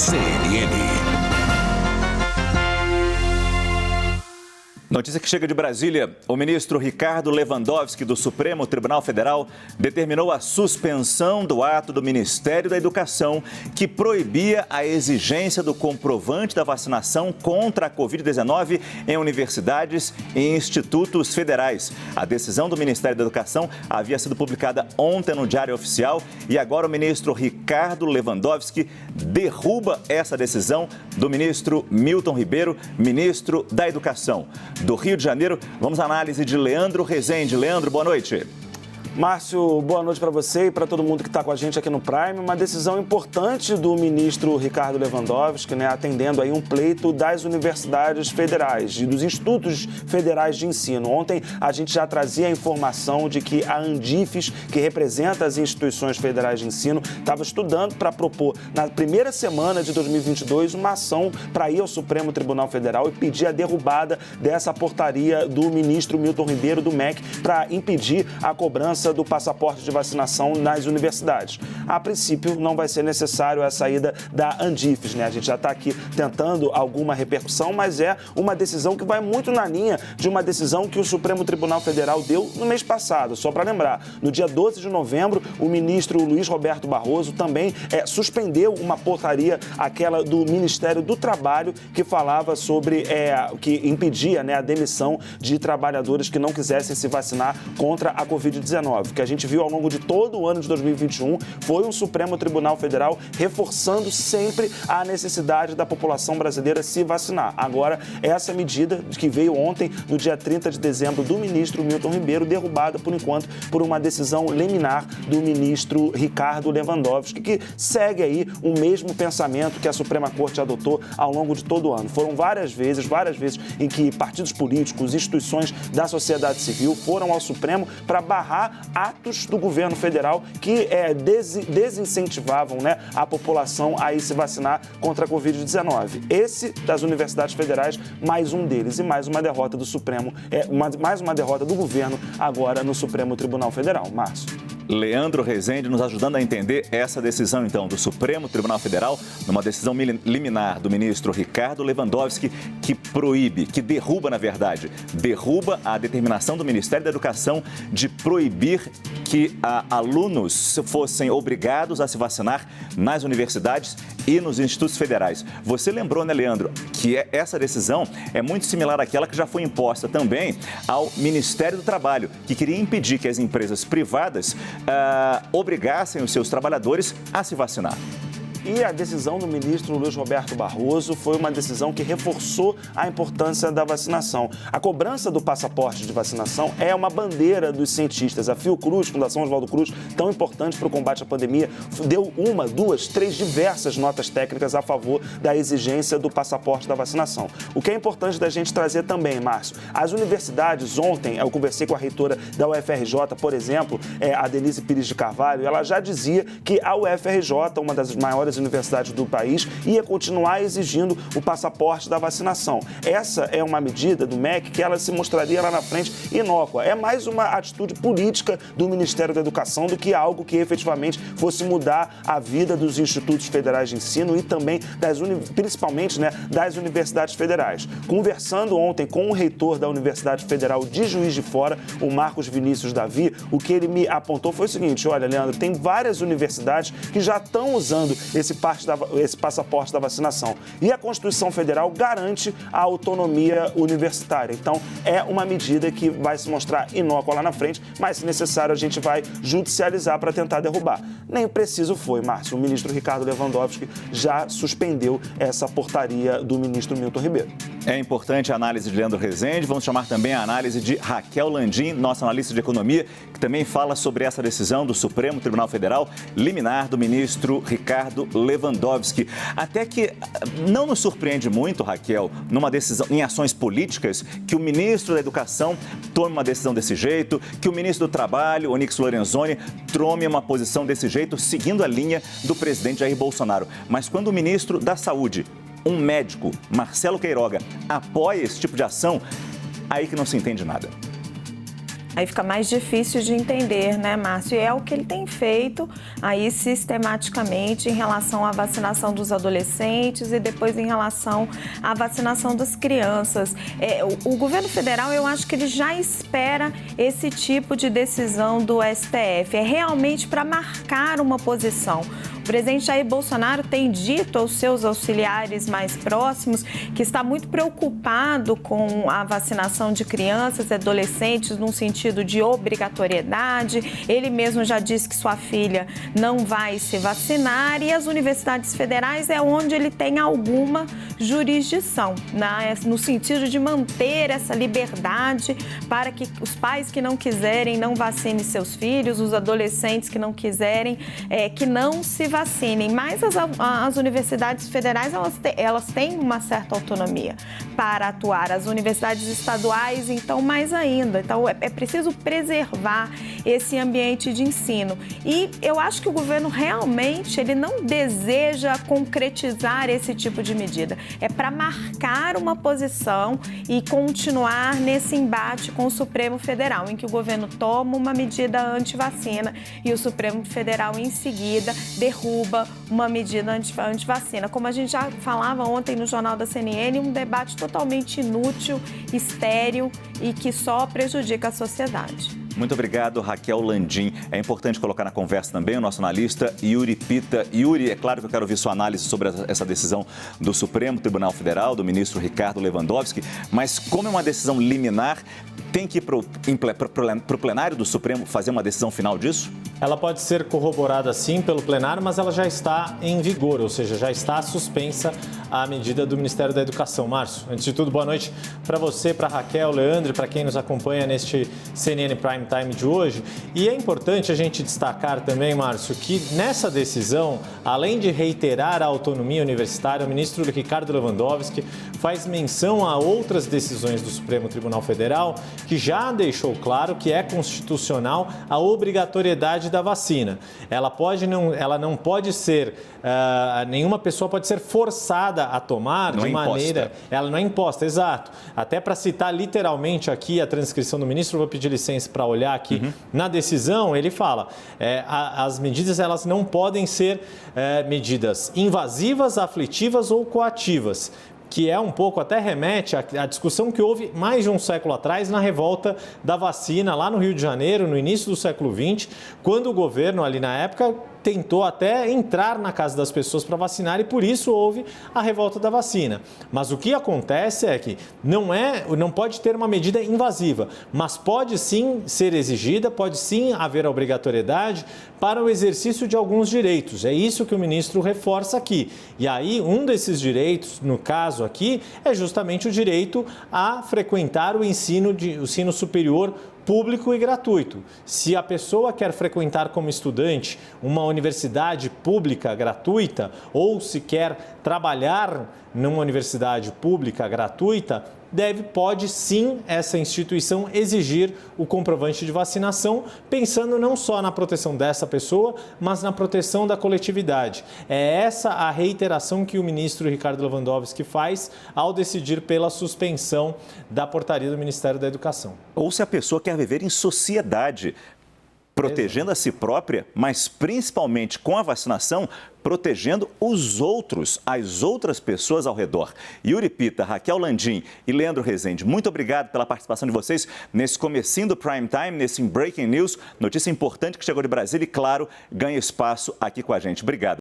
CNN. Notícia que chega de Brasília. O ministro Ricardo Lewandowski, do Supremo Tribunal Federal, determinou a suspensão do ato do Ministério da Educação que proibia a exigência do comprovante da vacinação contra a Covid-19 em universidades e institutos federais. A decisão do Ministério da Educação havia sido publicada ontem no Diário Oficial e agora o ministro Ricardo Lewandowski derruba essa decisão do ministro Milton Ribeiro, ministro da Educação. Do Rio de Janeiro, vamos à análise de Leandro Rezende. Leandro, boa noite. Márcio, boa noite para você e para todo mundo que está com a gente aqui no Prime. Uma decisão importante do ministro Ricardo Lewandowski, atendendo aí um pleito das universidades federais e dos institutos federais de ensino. Ontem a gente já trazia a informação de que a Andifes, que representa as instituições federais de ensino, estava estudando para propor, na primeira semana de 2022, uma ação para ir ao Supremo Tribunal Federal e pedir a derrubada dessa portaria do ministro Milton Ribeiro, do MEC, para impedir a cobrança do passaporte de vacinação nas universidades. A princípio, não vai ser necessário a saída da Andifes, A gente já está aqui tentando alguma repercussão, mas é uma decisão que vai muito na linha de uma decisão que o Supremo Tribunal Federal deu no mês passado. Só para lembrar, no dia 12 de novembro, o ministro Luiz Roberto Barroso também suspendeu uma portaria, aquela do Ministério do Trabalho, que falava sobre, que impedia a demissão de trabalhadores que não quisessem se vacinar contra a Covid-19. O que a gente viu ao longo de todo o ano de 2021 foi um Supremo Tribunal Federal reforçando sempre a necessidade da população brasileira se vacinar. Agora, essa medida que veio ontem, no dia 30 de dezembro, do ministro Milton Ribeiro, derrubada, por enquanto, por uma decisão liminar do ministro Ricardo Lewandowski, que segue aí o mesmo pensamento que a Suprema Corte adotou ao longo de todo o ano. Foram várias vezes em que partidos políticos, instituições da sociedade civil foram ao Supremo para barrar atos do governo federal que desincentivavam a população a ir se vacinar contra a Covid-19. Esse das universidades federais, mais um deles e mais uma derrota do Supremo, mais uma derrota do governo agora no Supremo Tribunal Federal. Márcio. Leandro Rezende nos ajudando a entender essa decisão, então, do Supremo Tribunal Federal, numa decisão liminar do ministro Ricardo Lewandowski, que proíbe, que derruba, na verdade, derruba a determinação do Ministério da Educação de proibir que alunos fossem obrigados a se vacinar nas universidades e nos institutos federais. Você lembrou, Leandro, que essa decisão é muito similar àquela que já foi imposta também ao Ministério do Trabalho, que queria impedir que as empresas privadas obrigassem os seus trabalhadores a se vacinar. E a decisão do ministro Luiz Roberto Barroso foi uma decisão que reforçou a importância da vacinação. A cobrança do passaporte de vacinação é uma bandeira dos cientistas. A Fiocruz, Fundação Oswaldo Cruz, tão importante para o combate à pandemia, deu 1, 2, 3 diversas notas técnicas a favor da exigência do passaporte da vacinação. O que é importante da gente trazer também, Márcio, as universidades, ontem eu conversei com a reitora da UFRJ, por exemplo, a Denise Pires de Carvalho, ela já dizia que a UFRJ, uma das maiores universidades do país, ia continuar exigindo o passaporte da vacinação. Essa é uma medida do MEC que ela se mostraria lá na frente inócua. É mais uma atitude política do Ministério da Educação do que algo que efetivamente fosse mudar a vida dos institutos federais de ensino e também, principalmente, das universidades federais. Conversando ontem com o reitor da Universidade Federal de Juiz de Fora, o Marcos Vinícius Davi, o que ele me apontou foi o seguinte: olha, Leandro, tem várias universidades que já estão usando esse passaporte da vacinação. E a Constituição Federal garante a autonomia universitária. Então, é uma medida que vai se mostrar inócua lá na frente, mas, se necessário, a gente vai judicializar para tentar derrubar. Nem preciso foi, Márcio. O ministro Ricardo Lewandowski já suspendeu essa portaria do ministro Milton Ribeiro. É importante a análise de Leandro Rezende. Vamos chamar também a análise de Raquel Landim, nossa analista de economia, que também fala sobre essa decisão do Supremo Tribunal Federal liminar do ministro Ricardo Lewandowski. Até que não nos surpreende muito, Raquel, numa decisão, em ações políticas, que o ministro da Educação tome uma decisão desse jeito, que o ministro do Trabalho, Onyx Lorenzoni, tome uma posição desse jeito, seguindo a linha do presidente Jair Bolsonaro. Mas quando o ministro da Saúde, um médico, Marcelo Queiroga, apoia esse tipo de ação, aí que não se entende nada. aí fica mais difícil de entender, né, Márcio? E é o que ele tem feito aí sistematicamente em relação à vacinação dos adolescentes e depois em relação à vacinação das crianças. O governo federal, eu acho que ele já espera esse tipo de decisão do STF. É realmente para marcar uma posição. O presidente Jair Bolsonaro tem dito aos seus auxiliares mais próximos que está muito preocupado com a vacinação de crianças e adolescentes num sentido de obrigatoriedade. Ele mesmo já disse que sua filha não vai se vacinar e as universidades federais é onde ele tem alguma jurisdição, né? No sentido de manter essa liberdade para que os pais que não quiserem não vacinem seus filhos, os adolescentes que não quiserem que não se vacinem. Mas as universidades federais, elas têm uma certa autonomia para atuar. As universidades estaduais, então, mais ainda. Então, é preciso preservar esse ambiente de ensino. E eu acho que o governo realmente, ele não deseja concretizar esse tipo de medida. É para marcar uma posição e continuar nesse embate com o Supremo Federal, em que o governo toma uma medida anti-vacina e o Supremo Federal, em seguida, derruba uma medida anti-vacina. Como a gente já falava ontem no Jornal da CNN, um debate totalmente inútil, estéril e que só prejudica a sociedade. Muito obrigado, Raquel Landim. É importante colocar na conversa também o nosso analista Yuri Pita. Yuri, é claro que eu quero ouvir sua análise sobre essa decisão do Supremo Tribunal Federal, do ministro Ricardo Lewandowski, mas como é uma decisão liminar, tem que ir para o plenário do Supremo fazer uma decisão final disso? Ela pode ser corroborada sim pelo plenário, mas ela já está em vigor, ou seja, já está suspensa a medida do Ministério da Educação. Márcio, antes de tudo, boa noite para você, para Raquel, Leandro e para quem nos acompanha neste CNN Prime Time de hoje. E é importante a gente destacar também, Márcio, que nessa decisão, além de reiterar a autonomia universitária, o ministro Ricardo Lewandowski faz menção a outras decisões do Supremo Tribunal Federal que já deixou claro que é constitucional a obrigatoriedade da vacina. Ela não pode ser, nenhuma pessoa pode ser forçada a tomar de maneira... Ela não é imposta, exato. Até para citar literalmente aqui a transcrição do ministro, vou pedir licença para olhar aqui na decisão, ele fala, as medidas elas não podem ser medidas invasivas, aflitivas ou coativas, que é um pouco, até remete à discussão que houve mais de um século atrás na revolta da vacina lá no Rio de Janeiro, no início do século XX, quando o governo ali na época tentou até entrar na casa das pessoas para vacinar e por isso houve a revolta da vacina. Mas o que acontece é que não pode ter uma medida invasiva, mas pode sim ser exigida, pode sim haver a obrigatoriedade para o exercício de alguns direitos. É isso que o ministro reforça aqui. E aí, um desses direitos, no caso aqui, é justamente o direito a frequentar o ensino superior público e gratuito. Se a pessoa quer frequentar como estudante uma universidade pública gratuita ou se quer trabalhar numa universidade pública gratuita, pode sim essa instituição exigir o comprovante de vacinação, pensando não só na proteção dessa pessoa, mas na proteção da coletividade. É essa a reiteração que o ministro Ricardo Lewandowski faz ao decidir pela suspensão da portaria do Ministério da Educação. Ou se a pessoa quer viver em sociedade, protegendo a si própria, mas principalmente com a vacinação, protegendo os outros, as outras pessoas ao redor. Yuri Pita, Raquel Landim e Leandro Rezende, muito obrigado pela participação de vocês nesse comecinho do Prime Time, nesse Breaking News, notícia importante que chegou de Brasília e, claro, ganha espaço aqui com a gente. Obrigado.